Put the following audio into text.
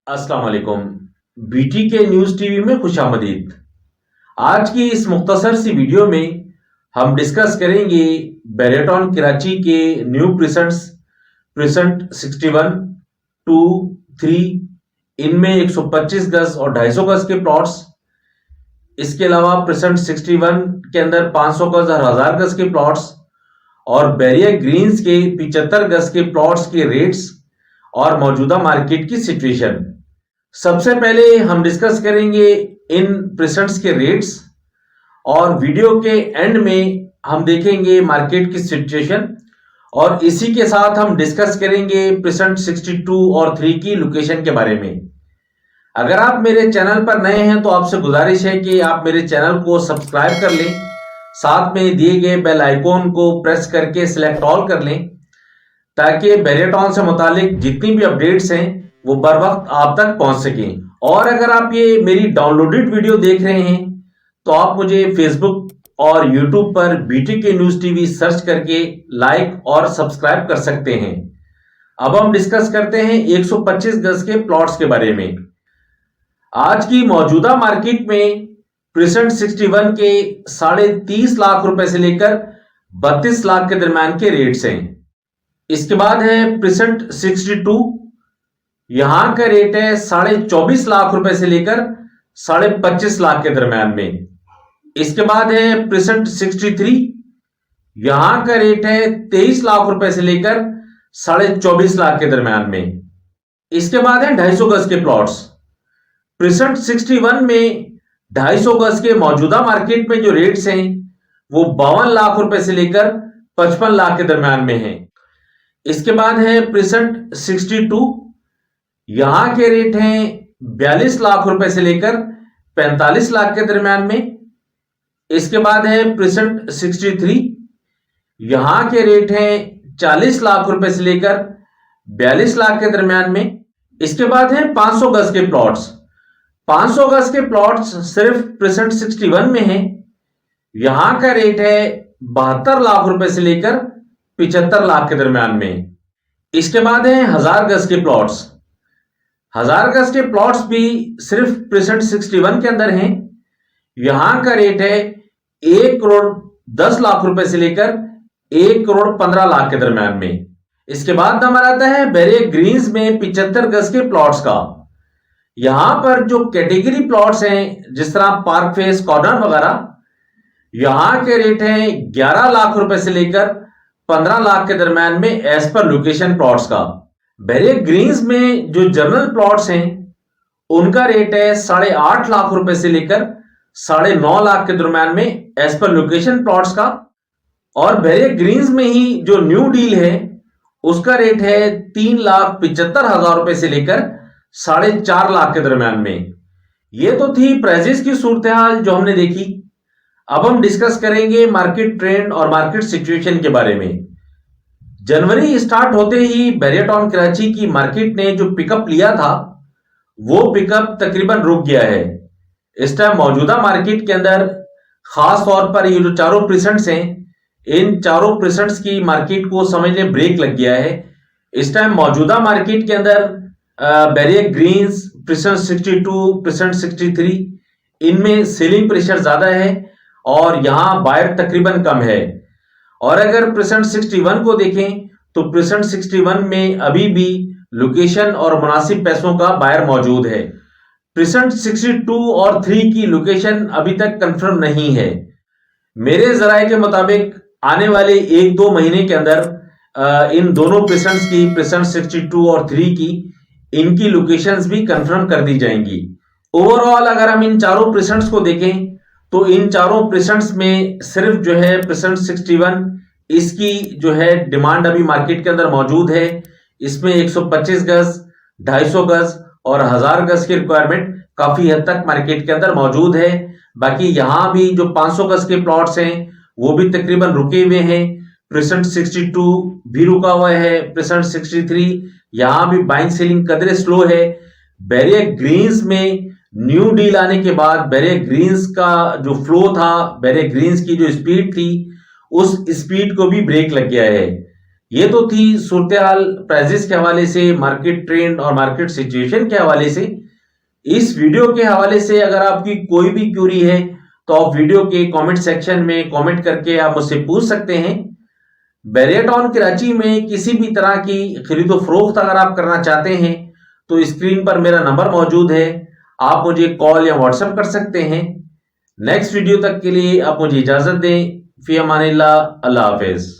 अस्सलाम वालेकुम। बीटी के न्यूज़ टीवी में खुशामदीद। आज की इस मुख्तसर सी वीडियो में हम डिस्कस करेंगे बेरेटॉन कराची के न्यू प्रिसेंट 61, 2, 3 इनमें 125 गज और 250 गज के प्लॉट्स। इसके अलावा प्रिसेंट 61 के अंदर 500 गज और 1000 गज के प्लॉट्स और बैरिया ग्रीन्स के 75 गज के प्लॉट्स के रेट्स और मौजूदा मार्केट की सिचुएशन। सबसे पहले हम डिस्कस करेंगे इन प्रेसेंट्स के रेट्स और वीडियो के एंड में हम देखेंगे मार्केट की सिचुएशन और इसी के साथ हम डिस्कस करेंगे प्रेसेंट 62 और 3 की लोकेशन के बारे में। अगर आप मेरे चैनल पर नए हैं तो आपसे गुजारिश है कि आप मेरे चैनल को सब्सक्राइब कर लें, साथ में दिए गए बेल आइकॉन को प्रेस करके सिलेक्ट ऑल कर लें ताकि बेरेटॉन से मुतालिक जितनी भी अपडेट्स हैं वो बर वक्त आप तक पहुंच सकें। और अगर आप ये मेरी डाउनलोडेड वीडियो देख रहे हैं तो आप मुझे फेसबुक और यूट्यूब पर बीटी के न्यूज़ टीवी सर्च करके लाइक और सब्सक्राइब कर सकते हैं। अब हम डिस्कस करते हैं 125 गज के प्लॉट्स के बारे में। आज की मौजूदा मार्केट में प्रेसेंट 61 के 30.5 लाख रुपए से लेकर 32 लाख के दरम्यान के रेट्स हैं। इसके बाद है प्रेसेंट 62, यहां का रेट है 24.5 लाख रुपए से लेकर 25.5 लाख के दरम्यान में। इसके बाद है प्रेसेंट 63, यहां का रेट है 23 लाख रुपए से लेकर 24.5 लाख के दरम्यान में। इसके बाद है 250 गज के प्लॉट्स। प्रेसेंट 61 में 250 गज के मौजूदा मार्केट में जो रेट्स हैं वो 52 लाख रुपए से लेकर 55 लाख के दरम्यान में हैं। इसके बाद है प्रेसेंट 62, यहां के रेट हैं 42 लाख रुपए से लेकर 45 लाख के दरम्यान में। इसके बाद है प्रेसेंट 63, यहां के रेट हैं 40 लाख रुपए से लेकर 42 लाख के दरम्यान में। इसके बाद है 500 गज के प्लॉट्स। 500 गज के प्लॉट्स सिर्फ प्रेसेंट 61 में हैं। यहां का रेट है 72 लाख रुपए से लेकर 75 लाख के दरम्यान में। इसके बाद है 1000 गज के प्लॉट्स। 1000 गज के प्लॉट्स भी सिर्फ प्रेसेंट 61 के अंदर हैं। यहां का रेट है 1 करोड़ 10 लाख रुपए से लेकर 1 करोड़ 15 लाख के दरम्यान में। इसके बाद नंबर आता है बैरिया ग्रीन्स में 75 गज के प्लॉट्स का। यहां पर जो कैटेगरी प्लॉट्स हैं जिस तरह पार्क फेस कॉर्नर वगैरह, यहां के रेट हैं 11 लाख रुपए से लेकर 15 लाख के दरम्यान में एज पर लोकेशन प्लॉट्स का। बैरिया ग्रीन्स में जो जनरल प्लॉट्स हैं उनका रेट है 8.5 लाख रुपए से लेकर 9.5 लाख के दरम्यान में एज पर लोकेशन प्लॉट्स का। और बैरिया ग्रीन्स में ही जो न्यू डील है उसका रेट है 3,75,000 रुपए से लेकर 4.5 लाख के दरम्यान में। ये तो थी प्राइजेस की सूरत हाल जो हमने देखी। अब हम डिस्कस करेंगे मार्केट ट्रेंड और मार्केट सिचुएशन के बारे में। जनवरी स्टार्ट होते ही बेरेटॉन कराची की मार्केट ने जो पिकअप लिया था वो पिकअप तकरीबन रुक गया है। इस टाइम मौजूदा मार्केट के अंदर खास तौर पर ये जो चारों प्रेसेंट्स हैं, इन चारों प्रेसेंट्स की मार्केट को समझने ब्रेक लग गया है। इस टाइम मौजूदा मार्केट के अंदर बैरिया ग्रीन्स, प्रेसेंट 62, प्रेसेंट 63 इनमें सेलिंग प्रेशर ज्यादा है और यहां बायर तकरीबन कम है। और अगर प्रेसेंट 61 को देखें तो प्रेसेंट 61 में अभी भी लोकेशन और मुनासिब पैसों का बायर मौजूद है। प्रेसेंट 62 और 3 की लोकेशन अभी तक कंफर्म नहीं है। मेरे जराये के मुताबिक आने वाले 1-2 महीने के अंदर इन दोनों प्रेसेंट्स की, प्रेसेंट 62 और 3 की, इनकी लोकेशंस भी कंफर्म कर दी जाएंगी। ओवरऑल अगर हम इन चारों प्रेसेंट्स को देखें तो इन चारों प्रेसेंट्स में सिर्फ जो है प्रेसेंट 61 इसकी जो है डिमांड अभी मार्केट के अंदर मौजूद है। इसमें 125 गज, 250 गज और 1000 गज की रिक्वायरमेंट काफी हद तक मार्केट के अंदर मौजूद है। बाकी यहां भी जो 500 गज के प्लॉट्स हैं वो भी तकरीबन रुके हुए हैं। प्रेसेंट 62 भी रुका हुआ है। प्रेसेंट 63 यहां भी बाइंग सेलिंग कदरे स्लो है। बैरिया ग्रीन्स में न्यू डील आने के बाद बैरिया ग्रीन्स का जो फ्लो था, बैरिया ग्रीन्स की जो स्पीड थी, उस स्पीड को भी ब्रेक लग गया है। ये तो थी सूरत हाल प्राइजेस के हवाले से, मार्केट ट्रेंड और मार्केट सिचुएशन के हवाले से। इस वीडियो के हवाले से अगर आपकी कोई भी क्यूरी है तो आप वीडियो के कमेंट सेक्शन में कमेंट करके आप मुझसे पूछ सकते हैं। बेरिएटॉन कराची में किसी भी तरह की खरीदो फरोख्त अगर आप करना चाहते हैं तो स्क्रीन पर मेरा नंबर मौजूद है, आप मुझे कॉल या व्हाट्सएप कर सकते हैं। नेक्स्ट वीडियो तक के लिए आप मुझे इजाजत दें। फी अमानिल्लाह, अल्लाह हाफिज।